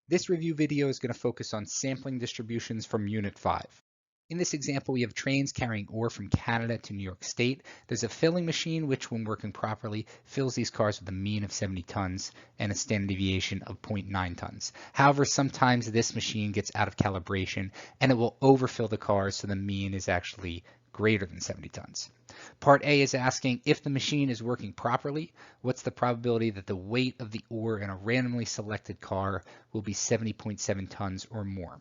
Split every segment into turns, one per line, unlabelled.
This review video is going to focus on sampling distributions from Unit 5. In this example, we have trains carrying ore from Canada to New York State. There's a filling machine which, when working properly, fills these cars with a mean of 70 tons and a standard deviation of 0.9 tons. However, sometimes this machine gets out of calibration and it will overfill the cars, so the mean is actually greater than 70 tons. Part A is asking, if the machine is working properly, what's the probability that the weight of the ore in a randomly selected car will be 70.7 tons or more?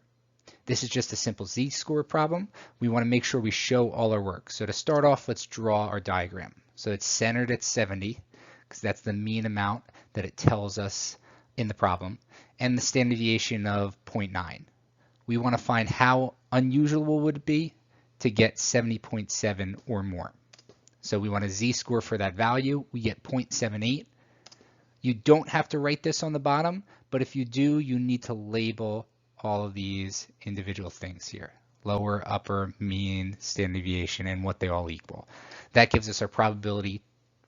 This is just a simple z-score problem. We want to make sure we show all our work. So to start off, let's draw our diagram. So it's centered at 70, because that's the mean amount that it tells us in the problem, and the standard deviation of 0.9. We want to find how unusual would it be to get 70.7 or more. So we want a z-score for that value. We get 0.78. You don't have to write this on the bottom, but if you do, you need to label all of these individual things here: lower, upper, mean, standard deviation, and what they all equal. That gives us our probability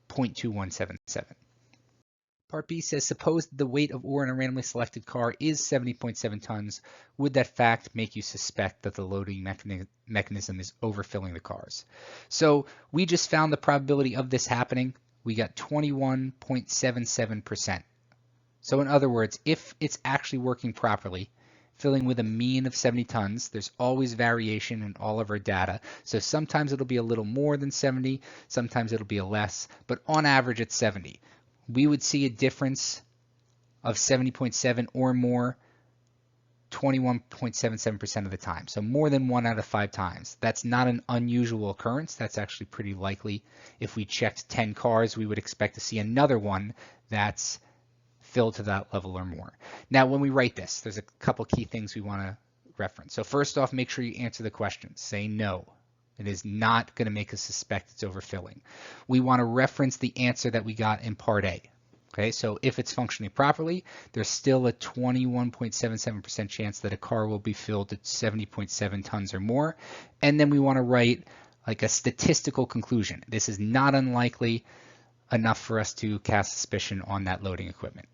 0.2177. Part B says, suppose the weight of ore in a randomly selected car is 70.7 tons. Would that fact make you suspect that the loading mechanism is overfilling the cars? So we just found the probability of this happening. We got 21.77%. So in other words, if it's actually working properly, filling with a mean of 70 tons, there's always variation in all of our data. So sometimes it'll be a little more than 70, sometimes it'll be a less, but on average it's 70. We would see a difference of 70.7 or more 21.77% of the time. So more than 1 out of 5 times. That's not an unusual occurrence. That's actually pretty likely. If we checked 10 cars, we would expect to see another one that's filled to that level or more. Now, when we write this, there's a couple key things we want to reference. So first off, make sure you answer the question. Say no. It is not going to make us suspect it's overfilling. We want to reference the answer that we got in Part A. Okay, so if it's functioning properly, there's still a 21.77% chance that a car will be filled at 70.7 tons or more. And then we want to write like a statistical conclusion. This is not unlikely enough for us to cast suspicion on that loading equipment.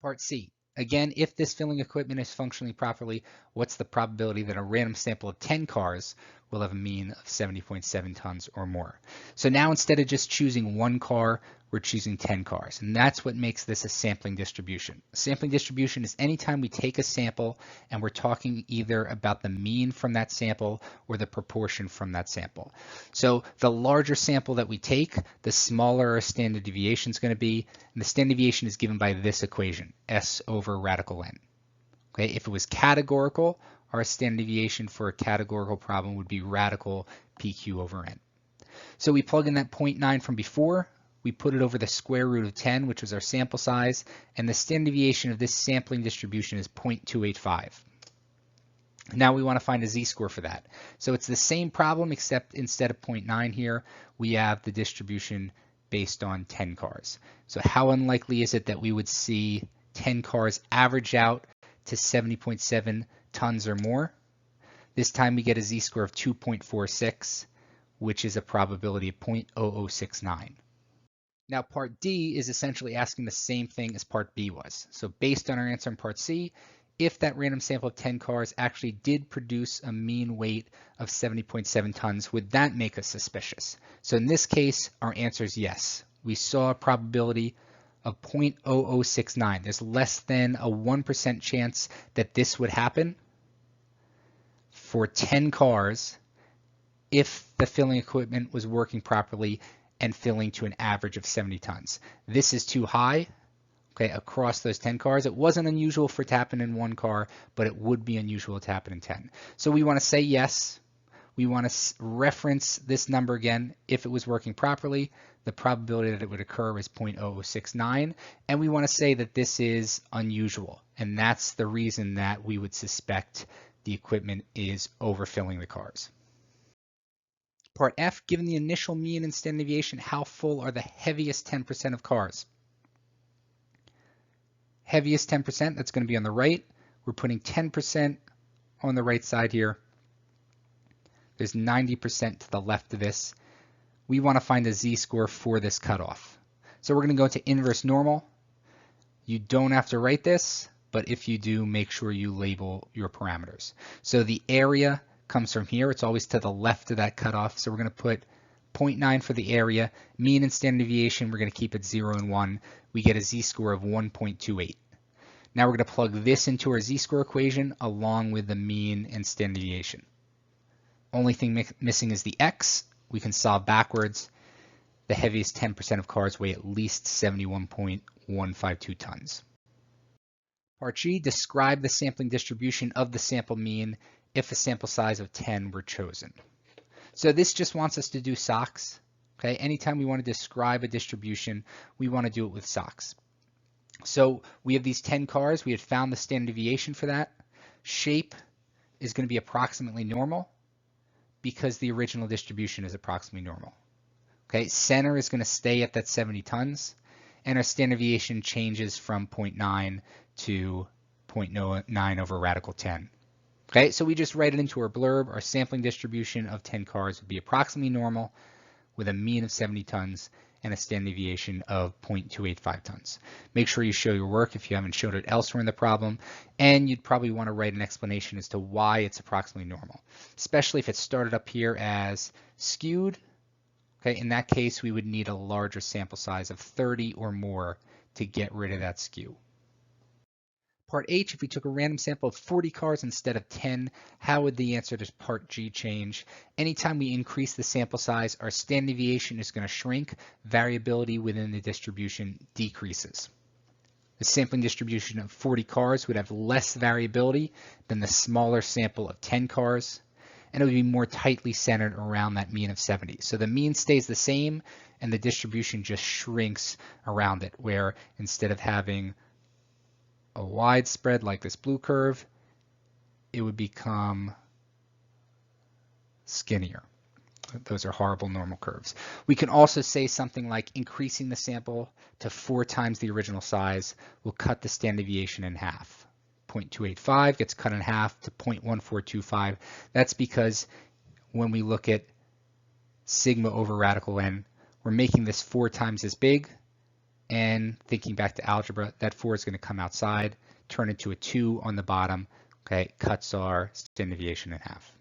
Part C. Again, if this filling equipment is functioning properly, what's the probability that a random sample of 10 cars will have a mean of 70.7 tons or more? So now instead of just choosing one car, we're choosing 10 cars. And that's what makes this a sampling distribution. A sampling distribution is anytime we take a sample and we're talking either about the mean from that sample or the proportion from that sample. So the larger sample that we take, the smaller our standard deviation is going to be. And the standard deviation is given by this equation, S over radical N. Okay, if it was categorical, our standard deviation for a categorical problem would be radical PQ over N. So we plug in that 0.9 from before, we put it over the square root of 10, which was our sample size, and the standard deviation of this sampling distribution is 0.285. Now we want to find a z-score for that. So it's the same problem, except instead of 0.9 here, we have the distribution based on 10 cars. So how unlikely is it that we would see 10 cars average out to 70.7 tons or more? This time we get a z-score of 2.46, which is a probability of 0.0069. Now part D is essentially asking the same thing as part B was. So based on our answer in part C, if that random sample of 10 cars actually did produce a mean weight of 70.7 tons, would that make us suspicious? So in this case, our answer is yes. We saw a probability of 0.0069. There's less than a 1% chance that this would happen for 10 cars if the filling equipment was working properly and filling to an average of 70 tons. This is too high, okay, across those 10 cars. It wasn't unusual for it to happen in one car, but it would be unusual to happen in 10. So we want to say yes. We want to reference this number again. If it was working properly, the probability that it would occur is 0.0069. And we want to say that this is unusual. And that's the reason that we would suspect the equipment is overfilling the cars. Part F, given the initial mean and standard deviation, how full are the heaviest 10% of cars? Heaviest 10%, that's going to be on the right. We're putting 10% on the right side here. There's 90% to the left of this. We want to find a z-score for this cutoff. So we're going to go to inverse normal. You don't have to write this, but if you do, make sure you label your parameters. So the area comes from here. It's always to the left of that cutoff. So we're going to put 0.9 for the area. Mean and standard deviation, we're going to keep it 0 and 1. We get a z-score of 1.28. Now we're going to plug this into our z-score equation along with the mean and standard deviation. Only thing missing is the x. We can solve backwards. The heaviest 10% of cars weigh at least 71.152 tons. Part G, describe the sampling distribution of the sample mean if a sample size of 10 were chosen. So this just wants us to do SOX. Okay, anytime we want to describe a distribution, we want to do it with SOX. So we have these 10 cars. We had found the standard deviation for that. Shape is going to be approximately normal because the original distribution is approximately normal. Okay, center is going to stay at that 70 tons, and our standard deviation changes from 0.9 to 0.09 over radical 10. Okay, so we just write it into our blurb. Our sampling distribution of 10 cars would be approximately normal with a mean of 70 tons and a standard deviation of 0.285 tons. Make sure you show your work if you haven't showed it elsewhere in the problem, and you'd probably want to write an explanation as to why it's approximately normal, especially if it started up here as skewed. Okay, in that case, we would need a larger sample size of 30 or more to get rid of that skew. Part H, if we took a random sample of 40 cars instead of 10, how would the answer to Part G change? Anytime we increase the sample size, our standard deviation is going to shrink. Variability within the distribution decreases. The sampling distribution of 40 cars would have less variability than the smaller sample of 10 cars, and it would be more tightly centered around that mean of 70. So the mean stays the same, and the distribution just shrinks around it, where instead of having a wide spread like this blue curve, it would become skinnier. Those are horrible normal curves. We can also say something like increasing the sample to 4 times the original size will cut the standard deviation in half. 0.285 gets cut in half to 0.1425. That's because when we look at sigma over radical n, we're making this 4 times as big, and thinking back to algebra, that 4 is going to come outside, turn into a 2 on the bottom, okay, cuts our standard deviation in half.